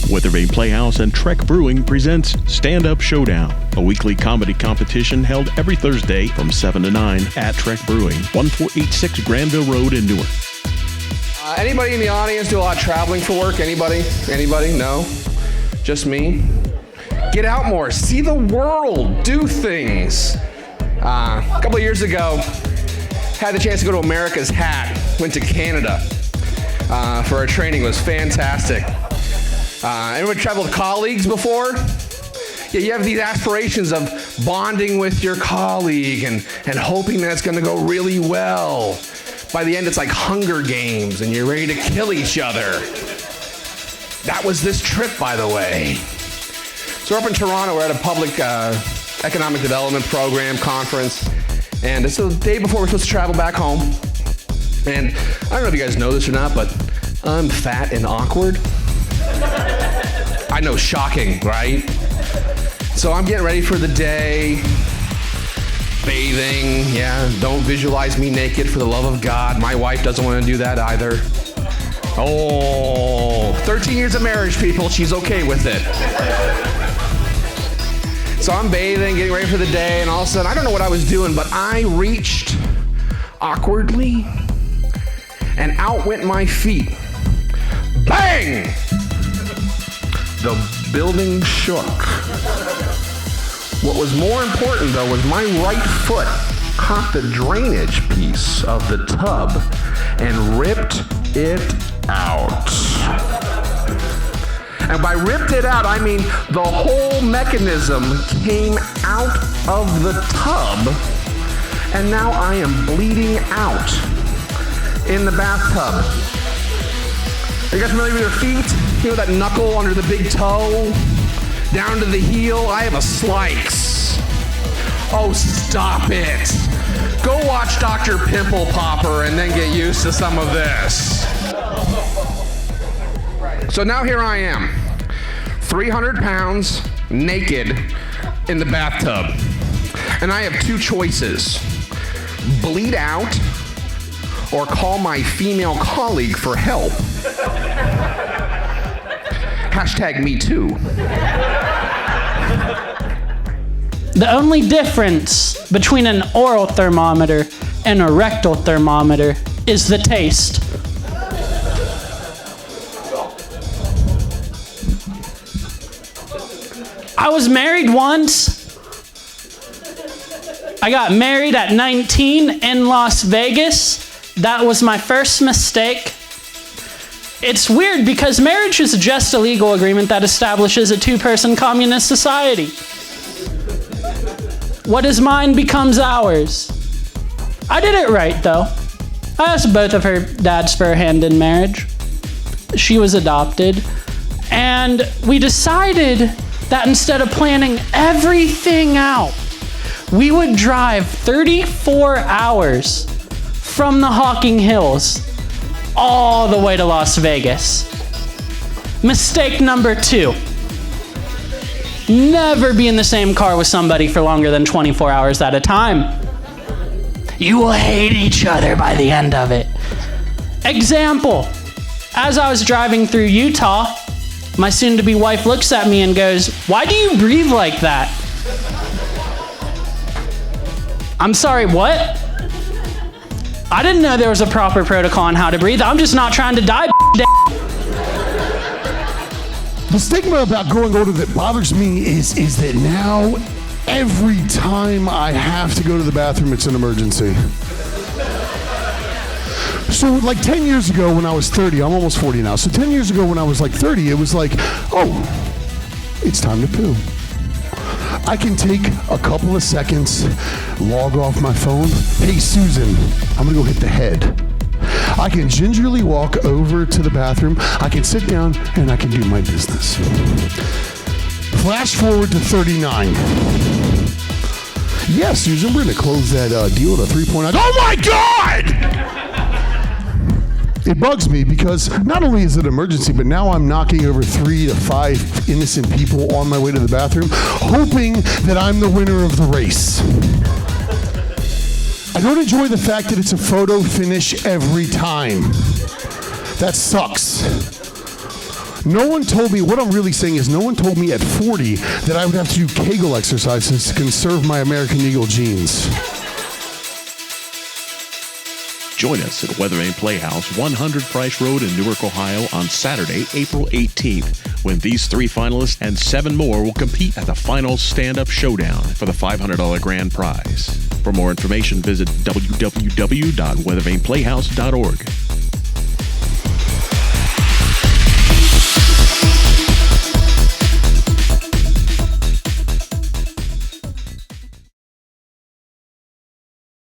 Weathervane Playhouse and Trek Brewing presents Standup, Showdown, a weekly comedy competition held every Thursday from 7 to 9 at Trek Brewing, 1486 Granville Road in Newark. Anybody in the audience do a lot of traveling for work? Anybody? Anybody? No? Just me? Get out more, see the world, do things. A couple of years ago, had the chance to go to America's Hat, went to Canada for a training. It was fantastic. Anyone traveled with colleagues before? Yeah, you have these aspirations of bonding with your colleague and hoping that it's gonna go really well. By the end, it's like Hunger Games and you're ready to kill each other. That was this trip, by the way. So we're up in Toronto, we're at a public economic development program conference, and it's the day before we're supposed to travel back home. And I don't know if you guys know this or not, but I'm fat and awkward. I know, shocking, right? So I'm getting ready for the day, bathing, don't visualize me naked for the love of God. My wife doesn't want to do that either. 13 years of marriage, people, she's okay with it. So I'm bathing, getting ready for the day, and all of a sudden, I don't know what I was doing, but I reached awkwardly, and out went my feet. Bang! The building shook. What was more important, though, was my right foot caught the drainage piece of the tub and ripped it out. And by ripped it out, I mean the whole mechanism came out of the tub, and now I am bleeding out in the bathtub. Are you guys familiar with your feet? You know that knuckle under the big toe? Down to the heel? I have a slice. Oh, stop it. Go watch Dr. Pimple Popper and then get used to some of this. So now here I am, 300 pounds, naked, in the bathtub. And I have two choices. Bleed out or call my female colleague for help. Hashtag me too. The only difference between an oral thermometer and a rectal thermometer is the taste. I was married once. I got married at 19 in Las Vegas. That was my first mistake. It's weird because marriage is just a legal agreement that establishes a two-person communist society. What is mine becomes ours. I did it right, though. I asked both of her dads for a hand in marriage. She was adopted. And we decided that instead of planning everything out, we would drive 34 hours from the Hocking Hills all the way to Las Vegas. Mistake number 2. Never be in the same car with somebody for longer than 24 hours at a time. You will hate each other by the end of it. Example, as I was driving through Utah, my soon-to-be wife looks at me and goes, "Why do you breathe like that?" I'm sorry, what? I didn't know there was a proper protocol on how to breathe. I'm just not trying to die. The stigma about growing older that bothers me is that now every time I have to go to the bathroom, it's an emergency. So like 10 years ago when I was 30, I'm almost 40 now. So 10 years ago when I was like 30, it was like, oh, it's time to poo. I can take a couple of seconds, log off my phone. Hey, Susan, I'm gonna go hit the head. I can gingerly walk over to the bathroom. I can sit down and I can do my business. Flash forward to 39. Yeah, Susan, we're gonna close that deal at a 3.9. Oh my God! It bugs me because not only is it an emergency, but now I'm knocking over 3 to 5 innocent people on my way to the bathroom, hoping that I'm the winner of the race. I don't enjoy the fact that it's a photo finish every time. That sucks. No one told me, what I'm really saying is no one told me at 40 that I would have to do Kegel exercises to conserve my American Eagle genes. Join us at Weathervane Playhouse, 100 Price Road in Newark, Ohio on Saturday, April 18th, when these 3 finalists and 7 more will compete at the final Standup Showdown for the $500 grand prize. For more information, visit www.weathervaneplayhouse.org.